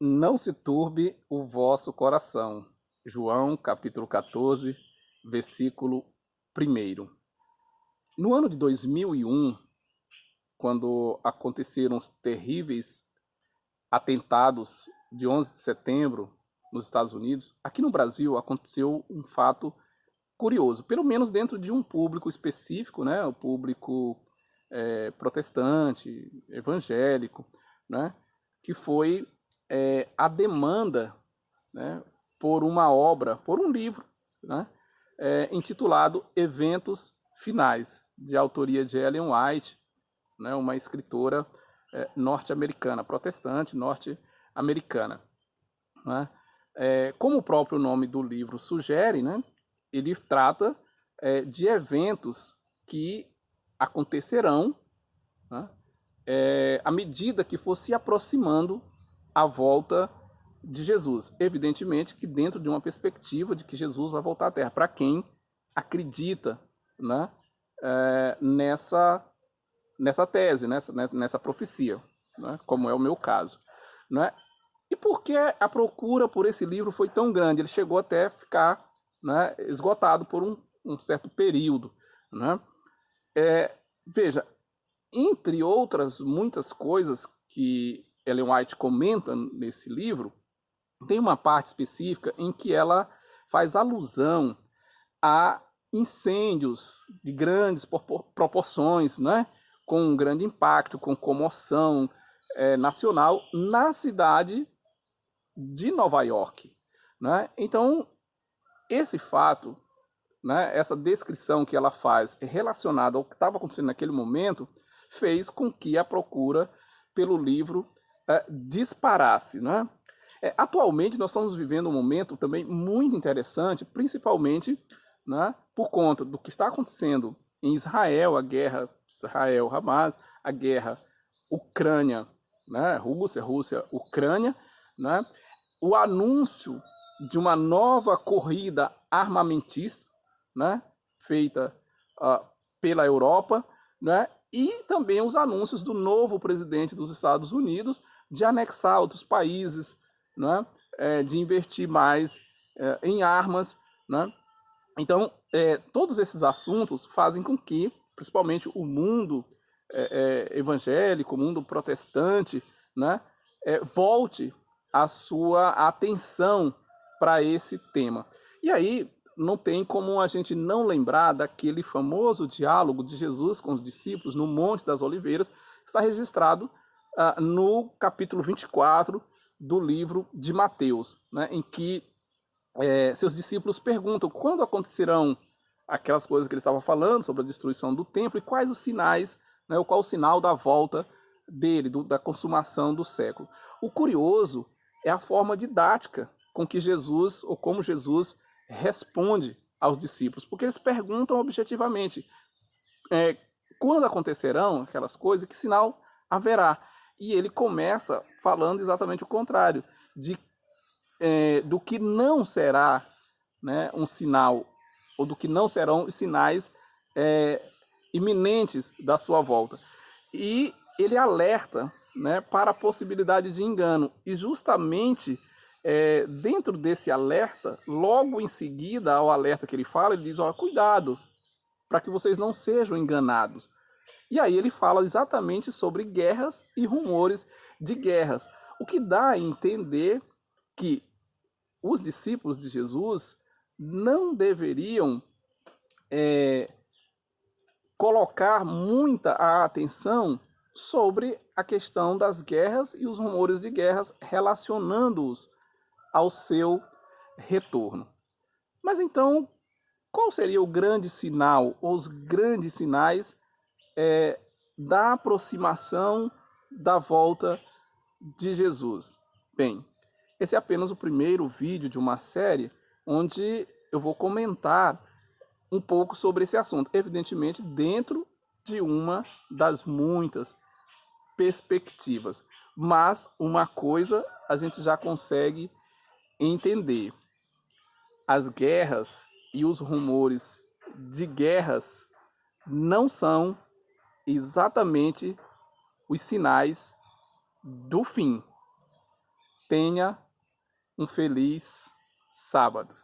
Não se turbe o vosso coração. João, capítulo 14, versículo 1. No ano de 2001, quando aconteceram os terríveis atentados de 11 de setembro nos Estados Unidos, aqui no Brasil aconteceu um fato curioso, pelo menos dentro de um público específico, né, o público protestante, evangélico, né, que foi a demanda, né, por uma obra, por um livro, né, intitulado Eventos Finais, de autoria de Ellen White, né, uma escritora norte-americana, protestante norte-americana. Né? Como o próprio nome do livro sugere, né, ele trata de eventos que acontecerão, né, à medida que for se aproximando a volta de Jesus. Evidentemente que dentro de uma perspectiva de que Jesus vai voltar à Terra, para quem acredita, né, nessa tese, nessa profecia, né, como é o meu caso. Né? E por que a procura por esse livro foi tão grande? Ele chegou até a ficar, né, esgotado por um certo período. Né? Veja, entre outras muitas coisas que Ellen White comenta nesse livro, tem uma parte específica em que ela faz alusão a incêndios de grandes proporções, né? Com um grande impacto, com comoção nacional na cidade de Nova York. Né? Então, esse fato, né, essa descrição que ela faz relacionada ao que estava acontecendo naquele momento, fez com que a procura pelo livro disparasse. Né? Atualmente, nós estamos vivendo um momento também muito interessante, principalmente, né, por conta do que está acontecendo em Israel, a guerra Israel-Hamas, a guerra Ucrânia, né, Rússia-Ucrânia, né, o anúncio de uma nova corrida armamentista, né, feita pela Europa, né, e também os anúncios do novo presidente dos Estados Unidos de anexar outros países, né, de investir mais em armas. Né. Então, todos esses assuntos fazem com que, principalmente o mundo evangélico, o mundo protestante, né, volte a sua atenção para esse tema. E aí não tem como a gente não lembrar daquele famoso diálogo de Jesus com os discípulos no Monte das Oliveiras, que está registrado no capítulo 24 do livro de Mateus, né, em que seus discípulos perguntam quando acontecerão aquelas coisas que ele estava falando sobre a destruição do templo e quais os sinais, né, qual o sinal da volta dele, da consumação do século. O curioso é a forma didática com que Jesus, ou como Jesus responde aos discípulos, porque eles perguntam objetivamente quando acontecerão aquelas coisas, que sinal haverá. E ele começa falando exatamente o contrário, do que não será, né, um sinal, ou do que não serão os sinais iminentes da sua volta. E ele alerta, né, para a possibilidade de engano. E justamente dentro desse alerta, logo em seguida ao alerta que ele fala, ele diz, ó, cuidado, para que vocês não sejam enganados. E aí ele fala exatamente sobre guerras e rumores de guerras, o que dá a entender que os discípulos de Jesus não deveriam colocar muita atenção sobre a questão das guerras e os rumores de guerras, relacionando-os ao seu retorno. Mas então, qual seria o grande sinal, ou os grandes sinais da aproximação da volta de Jesus? Bem, esse é apenas o primeiro vídeo de uma série onde eu vou comentar um pouco sobre esse assunto, evidentemente dentro de uma das muitas perspectivas. Mas uma coisa a gente já consegue entender: as guerras e os rumores de guerras não são exatamente os sinais do fim. tenha um feliz sábado.